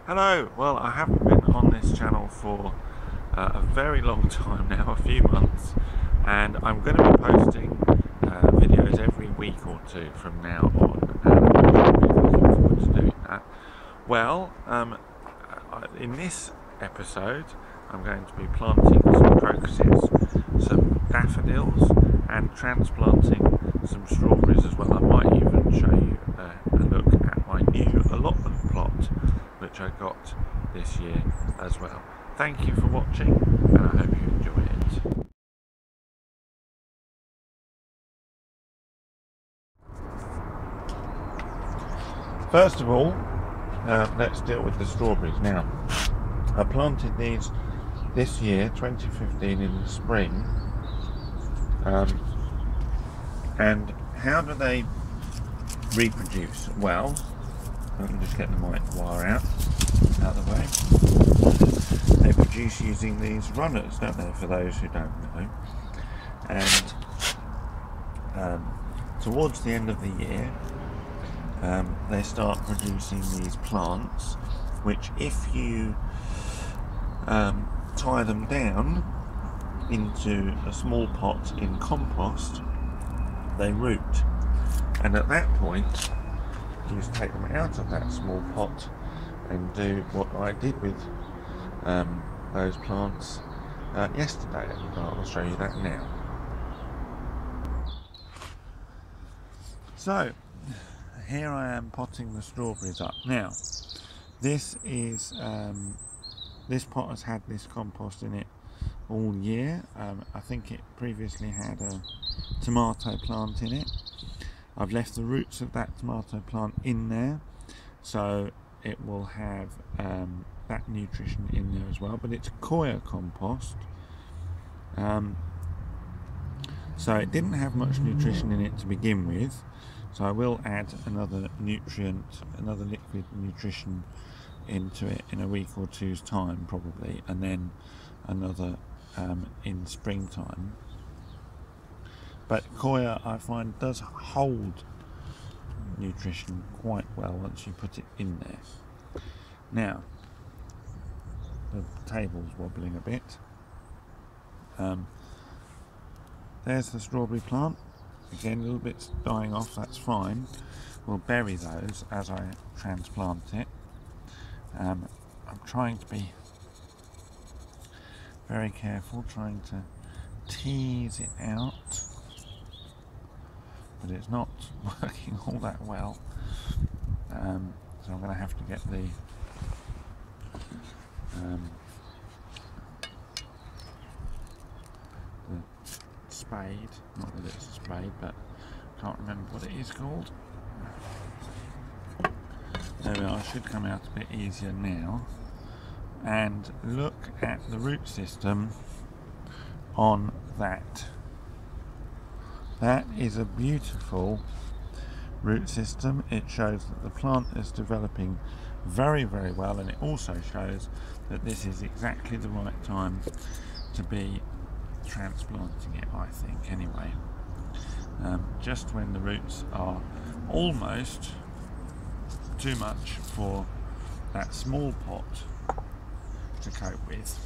Hello, well I haven't been on this channel for a very long time now, a few months, and I'm going to be posting videos every week or two from now on, and I'm really looking forward to doing that. Well, in this episode I'm going to be planting some crocuses, some daffodils, and transplanting some strawberries as well. I might even show you a look at my new allotment plot which I got this year as well. Thank you for watching, and I hope you enjoy it. First of all, let's deal with the strawberries. Now, I planted these this year, 2015, in the spring. And how do they reproduce? Well, I can just get the mic wire out of the way. They produce using these runners, don't they, for those who don't know. And towards the end of the year, they start producing these plants, which if you tie them down into a small pot in compost, they root. And at that point, you just take them out of that small pot and do what I did with those plants yesterday. I'll show you that now. So here I am potting the strawberries up. Now this is this pot has had this compost in it all year. I think it previously had a tomato plant in it. I've left the roots of that tomato plant in there, so it will have that nutrition in there as well, but it's coir compost, so it didn't have much nutrition in it to begin with, so I will add another nutrient, another liquid nutrition into it in a week or two's time probably, and then another in springtime. But coir, I find, does hold nutrition quite well once you put it in there. Now, the table's wobbling a bit. There's the strawberry plant. Again, a little bit dying off, that's fine. We'll bury those as I transplant it. I'm trying to be very careful, trying to tease it out, but it's not working all that well, so I'm going to have to get the spade, not that it's a spade, but I can't remember what it is called. There we are, it should come out a bit easier now. And look at the root system on that. That is a beautiful root system. It shows that the plant is developing very, very well, and it also shows that this is exactly the right time to be transplanting it, I think, anyway. Just when the roots are almost too much for that small pot to cope with.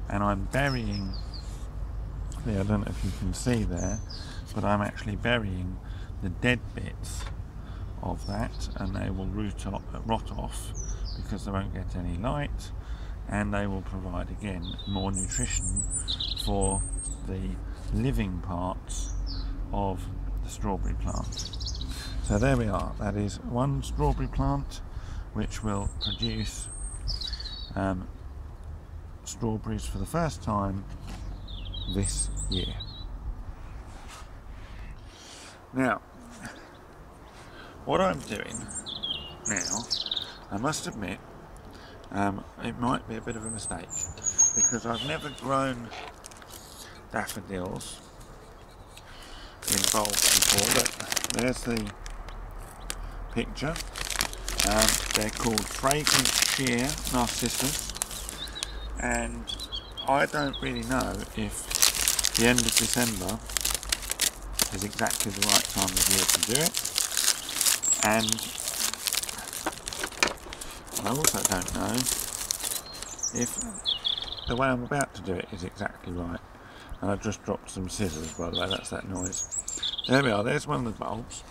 And I'm burying, I don't know if you can see there, but I'm actually burying the dead bits of that, and they will rot off because they won't get any light, and they will provide again more nutrition for the living parts of the strawberry plant. So there we are, that is one strawberry plant which will produce strawberries for the first time this year. Now, what I'm doing now, I must admit, it might be a bit of a mistake, because I've never grown daffodils in bulbs before, but there's the picture. They're called Fragrant Cheer Narcissus, and I don't really know if the end of December is exactly the right time of year to do it, and I also don't know if the way I'm about to do it is exactly right. And I just dropped some scissors, by the way, that's that noise. There we are, there's one of the bulbs.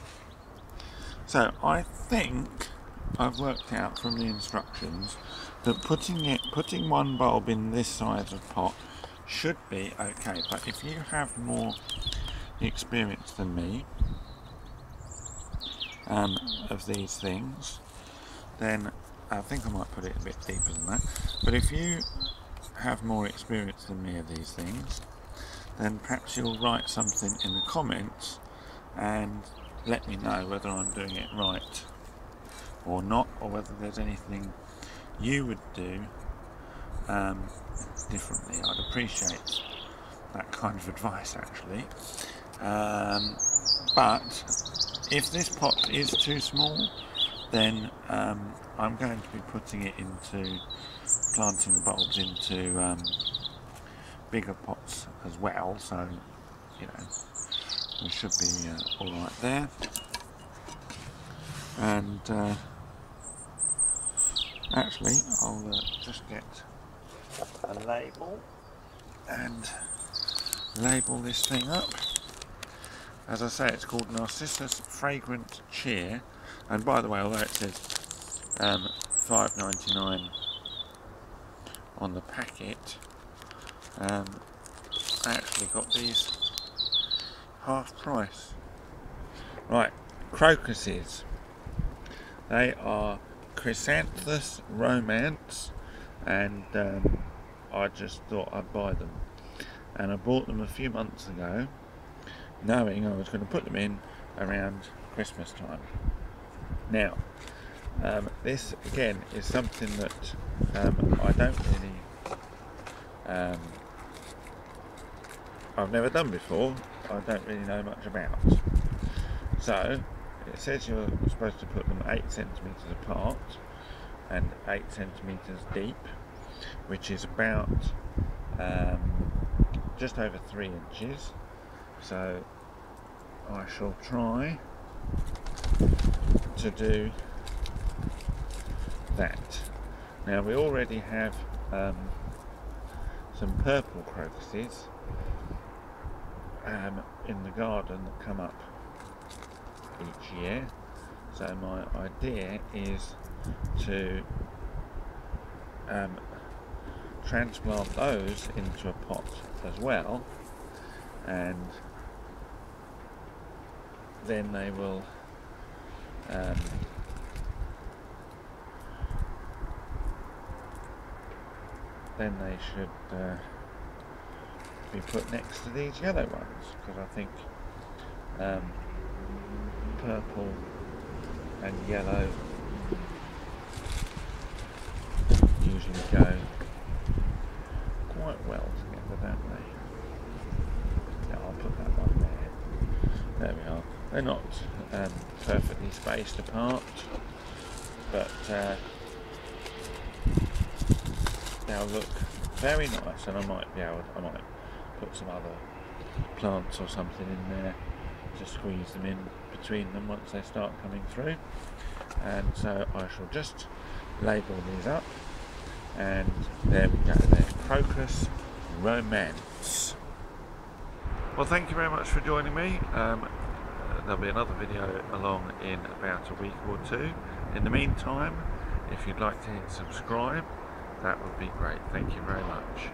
So I think I've worked out from the instructions that putting one bulb in this size of pot should be okay. But if you have more experience than me of these things, then I think I might put it a bit deeper than that. But if you have more experience than me of these things, then perhaps you'll write something in the comments and let me know whether I'm doing it right or not, or whether there's anything you would do differently. I'd appreciate that kind of advice, actually. But if this pot is too small, then I'm going to be putting it into planting the bulbs into bigger pots as well, so you know we should be all right there. And actually I'll just get a label and label this thing up. As I say, it's called Narcissus Fragrant Cheer, and by the way, although it says $5.99 on the packet, I actually got these half price. Right, crocuses. They are Chrysanthus Romance, and I just thought I'd buy them. And I bought them a few months ago, knowing I was going to put them in around Christmas time. Now, this again is something that I don't really, I've never done before. I don't really know much about. So it says you're supposed to put them 8 centimeters apart and 8 centimeters deep, which is about just over 3 inches. So I shall try to do that. Now we already have some purple crocuses in the garden that come up each year, so my idea is to transplant those into a pot as well, and then they will then they should be put next to these yellow ones, because I think purple and yellow usually go quite well together, don't they? Yeah, I'll put that one there. There we are. They're not perfectly spaced apart, but they'll look very nice, and I might put some other plants or something in there to squeeze them in between them once they start coming through. And so I shall just label these up, and there we go, they're Crocus Romance. Well, thank you very much for joining me. There'll be another video along in about a week or two. In the meantime, if you'd like to hit subscribe, that would be great. Thank you very much.